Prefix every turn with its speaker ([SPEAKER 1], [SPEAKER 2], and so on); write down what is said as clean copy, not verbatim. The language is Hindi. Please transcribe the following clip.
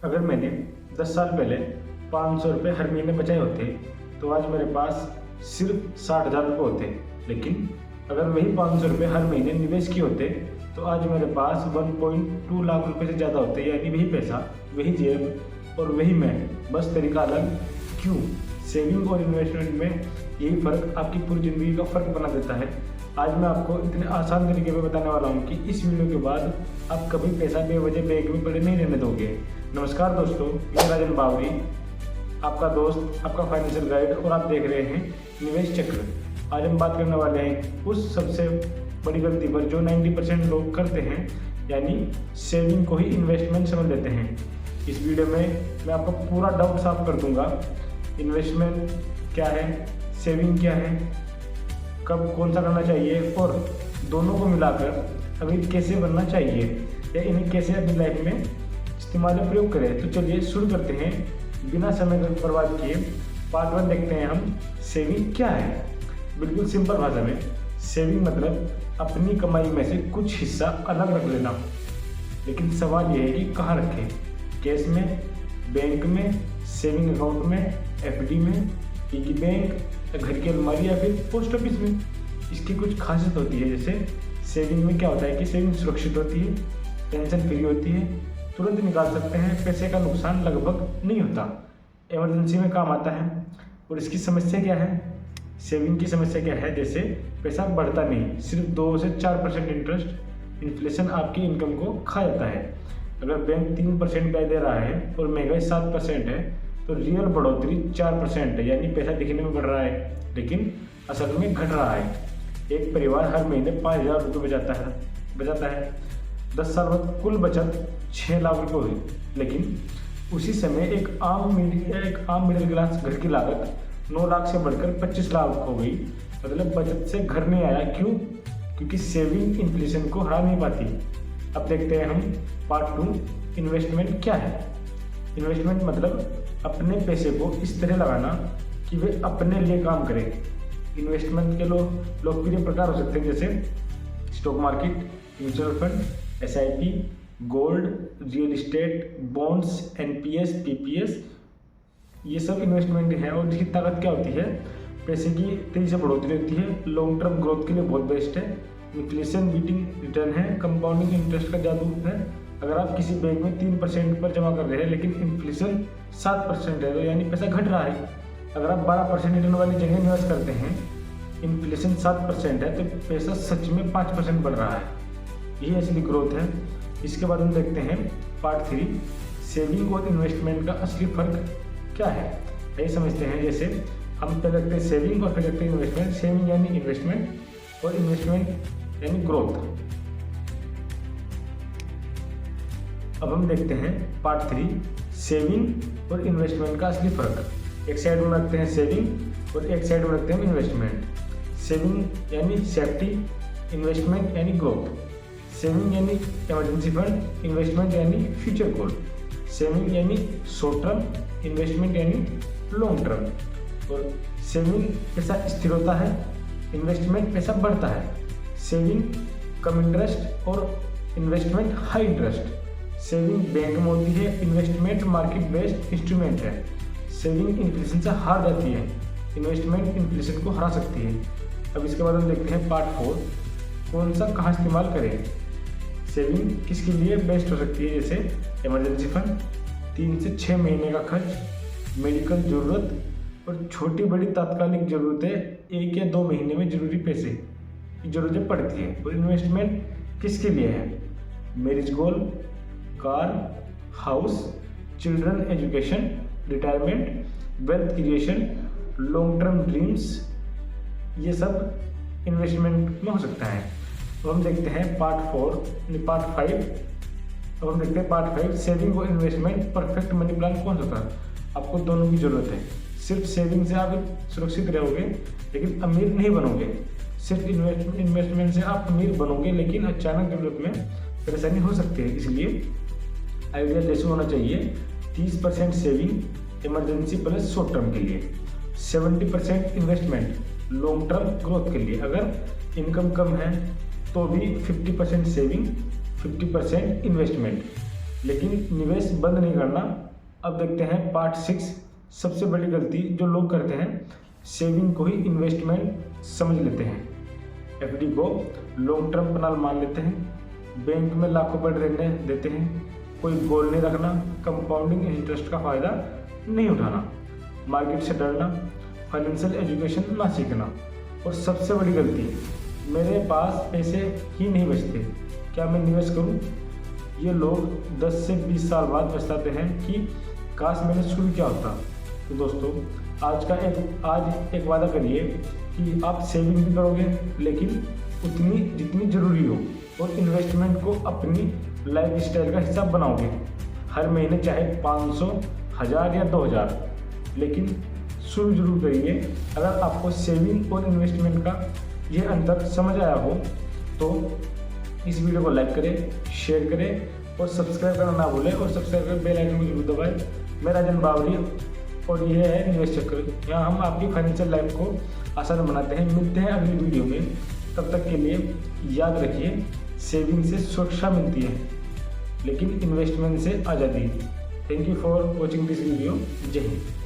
[SPEAKER 1] अगर मैंने 10 साल पहले 500 रुपये हर महीने बचाए होते तो आज मेरे पास सिर्फ 60,000 रुपये होते। लेकिन अगर वही 500 रुपये हर महीने निवेश किए होते तो आज मेरे पास 1.2 लाख रुपये से ज़्यादा होते। यानी वही पैसा, वही जेब और वही मैं, बस तरीका अलग। क्यों? सेविंग और इन्वेस्टमेंट में यही फ़र्क आपकी पूरी ज़िंदगी का फ़र्क बना देता है। आज मैं आपको इतने आसान तरीके में बताने वाला हूँ कि इस वीडियो के बाद आप कभी पैसा बेवजह बैंक में पड़े नहीं रहने दोगे। नमस्कार दोस्तों, मैं राजन बावरी, आपका दोस्त, आपका फाइनेंशियल गाइड, और आप देख रहे हैं निवेश चक्र। आज हम बात करने वाले हैं उस सबसे बड़ी गलती पर जो 90% लोग करते हैं, यानी सेविंग को ही इन्वेस्टमेंट समझ लेते हैं। इस वीडियो में मैं आपको पूरा डाउट साफ कर दूंगा। इन्वेस्टमेंट क्या है, सेविंग क्या है, कब कौन सा करना चाहिए और दोनों को मिलाकर अभी कैसे बनना चाहिए या इन्हें कैसे अपनी लाइफ में इस्तेमाल या प्रयोग करें। तो चलिए शुरू करते हैं बिना समय बर्बाद किए। पार्ट 1 देखते हैं हम, सेविंग क्या है। बिल्कुल सिंपल भाषा में सेविंग मतलब अपनी कमाई में से कुछ हिस्सा अलग रख लेना। लेकिन सवाल यह है कि कहाँ रखें? कैश में, बैंक में, सेविंग अकाउंट में, एफडी में, पिगी बैंक, घर की अलमारी या फिर पोस्ट ऑफिस में। इसकी कुछ खासियत होती है। जैसे सेविंग में क्या होता है कि सेविंग सुरक्षित होती है, टेंशन फ्री होती है, तुरंत निकाल सकते हैं, पैसे का नुकसान लगभग नहीं होता, इमरजेंसी में काम आता है। और इसकी समस्या क्या है? सेविंग की समस्या क्या है? जैसे पैसा बढ़ता नहीं, सिर्फ 2 से 4% इंटरेस्ट, इन्फ्लेशन आपकी इनकम को खा जाता है। अगर बैंक 3% ब्याज दे रहा है और महंगाई 7% है तो रियल बढ़ोतरी 4% है, यानी पैसा दिखने में बढ़ रहा है लेकिन असल में घट रहा है। एक परिवार हर महीने 5,000 रुपये बचाता है। 10 साल बाद कुल बचत 6 लाख रुपये हुई। लेकिन उसी समय एक आम मिडिल क्लास घर की लागत 9 लाख से बढ़कर 25 लाख हो गई। मतलब बचत से घर नहीं आया। क्यों? क्योंकि सेविंग इन्फ्लेशन को हरा नहीं पाती। अब देखते हैं हम पार्ट 2, इन्वेस्टमेंट क्या है। इन्वेस्टमेंट मतलब अपने पैसे को इस तरह लगाना कि वे अपने लिए काम करें। इन्वेस्टमेंट के लोकप्रिय प्रकार हो सकते हैं जैसे stock market, mutual fund, SIP, gold, real estate, bonds, NPS, PPS। ये सब इन्वेस्टमेंट है और जिसकी ताकत क्या होती है? पैसे की तेजी से बढ़ोतरी होती है, लॉन्ग टर्म ग्रोथ के लिए बहुत बेस्ट है, इन्फ्लेशन बीटिंग रिटर्न है, कंपाउंडिंग इंटरेस्ट का जादू है। अगर आप किसी बैंक में 3% पर जमा कर रहे हैं लेकिन इन्फ्लेशन 7% है तो यानी पैसा घट रहा है। अगर आप 12% रिटर्न वाली जगह निवेश करते हैं, इन्फ्लेशन 7% है तो पैसा सच में 5% बढ़ रहा है। यही असली ग्रोथ है। इसके बाद हम देखते हैं पार्ट 3, सेविंग और इन्वेस्टमेंट का असली फर्क क्या है। यही समझते हैं। जैसे हम पहले रखते हैं सेविंग और फिर रखते हैं इन्वेस्टमेंट। सेविंग यानी इन्वेस्टमेंट और इन्वेस्टमेंट यानी ग्रोथ। अब हम देखते हैं पार्ट 3, सेविंग और इन्वेस्टमेंट का असली फर्क। एक साइड में रखते हैं सेविंग और एक साइड में रखते हैं इन्वेस्टमेंट। सेविंग यानी सेफ्टी, इन्वेस्टमेंट यानी ग्रोथ। सेविंग यानी इमरजेंसी फंड, इन्वेस्टमेंट यानी फ्यूचर गोल। सेविंग यानी शॉर्ट टर्म, इन्वेस्टमेंट यानी लॉन्ग टर्म। और सेविंग पैसा स्थिर होता है, इन्वेस्टमेंट पैसा बढ़ता है। सेविंग कम इंटरेस्ट और investment high interest. Saving bank में होती है, इन्वेस्टमेंट मार्केट बेस्ड इंस्ट्रूमेंट है। सेविंग इन्फ्लेशन से हार जाती है, इन्वेस्टमेंट इन्फ्लेशन को हरा सकती है। अब इसके बाद हम देखते हैं पार्ट 4, कौन सा कहाँ इस्तेमाल करें। सेविंग किसके लिए बेस्ट हो सकती है? जैसे इमरजेंसी फंड, 3 से 6 महीने का खर्च, मेडिकल ज़रूरत और छोटी बड़ी तात्कालिक ज़रूरतें 1 या 2 महीने में ज़रूरी पैसे की ज़रूरतें पड़ती है। और इन्वेस्टमेंट किसके लिए है? Marriage goal, car, house, children education, retirement, wealth creation, long term dreams, ये सब इन्वेस्टमेंट में हो सकता है। तो हम देखते हैं पार्ट 5। अब हम देखते हैं पार्ट 5, सेविंग और इन्वेस्टमेंट परफेक्ट मनी प्लान कौन सा होता है। आपको दोनों की ज़रूरत है। सिर्फ सेविंग से आप सुरक्षित रहोगे लेकिन अमीर नहीं बनोगे। सिर्फ इन्वेस्टमेंट से आप अमीर बनोगे लेकिन अचानक ज़रूरत में परेशानी हो सकती है। इसलिए आइडिया जैसे होना चाहिए 30% saving emergency plus short term के लिए, 70% इन्वेस्टमेंट लॉन्ग टर्म ग्रोथ के लिए। अगर इनकम कम है तो भी 50% सेविंग, 50% इन्वेस्टमेंट। लेकिन निवेश बंद नहीं करना। अब देखते हैं पार्ट 6। सबसे बड़ी गलती जो लोग करते हैं, सेविंग को ही इन्वेस्टमेंट समझ लेते हैं, एफडी को लॉन्ग टर्म प्लान मान लेते हैं, बैंक में लाखों पर रहने देते हैं, कोई गोल नहीं रखना, कंपाउंडिंग इंटरेस्ट का फ़ायदा नहीं उठाना, मार्केट से डरना, फाइनेंशियल एजुकेशन ना सीखना, और सबसे बड़ी गलती, मेरे पास पैसे ही नहीं बचते, क्या मैं निवेश करूं? ये लोग 10 से 20 साल बाद पछताते हैं कि काश मैंने शुरू किया होता। तो दोस्तों, आज एक वादा करिए कि आप सेविंग भी करोगे, लेकिन उतनी जितनी ज़रूरी हो, और इन्वेस्टमेंट को अपनी लाइफ स्टाइल का हिस्सा बनाओगे। हर महीने चाहे 500, 1000 या 2000, लेकिन शुरू जरूर करिए। अगर आपको सेविंग और इन्वेस्टमेंट का ये अंतर समझ आया हो तो इस वीडियो को लाइक करें, शेयर करें और सब्सक्राइब करना ना भूलें, और सब्सक्राइब कर बेल आइकन को जरूर दबाएं। मैं राजन बावरी और ये है निवेश चक्र। यहाँ हम आपकी फाइनेंशियल लाइफ को आसान बनाते हैं। मिलते हैं अगली वीडियो में, तब तक के लिए याद रखिए, सेविंग से सुरक्षा मिलती है, लेकिन इन्वेस्टमेंट से आज़ादी। Thank you for watching this video. जय हिंद।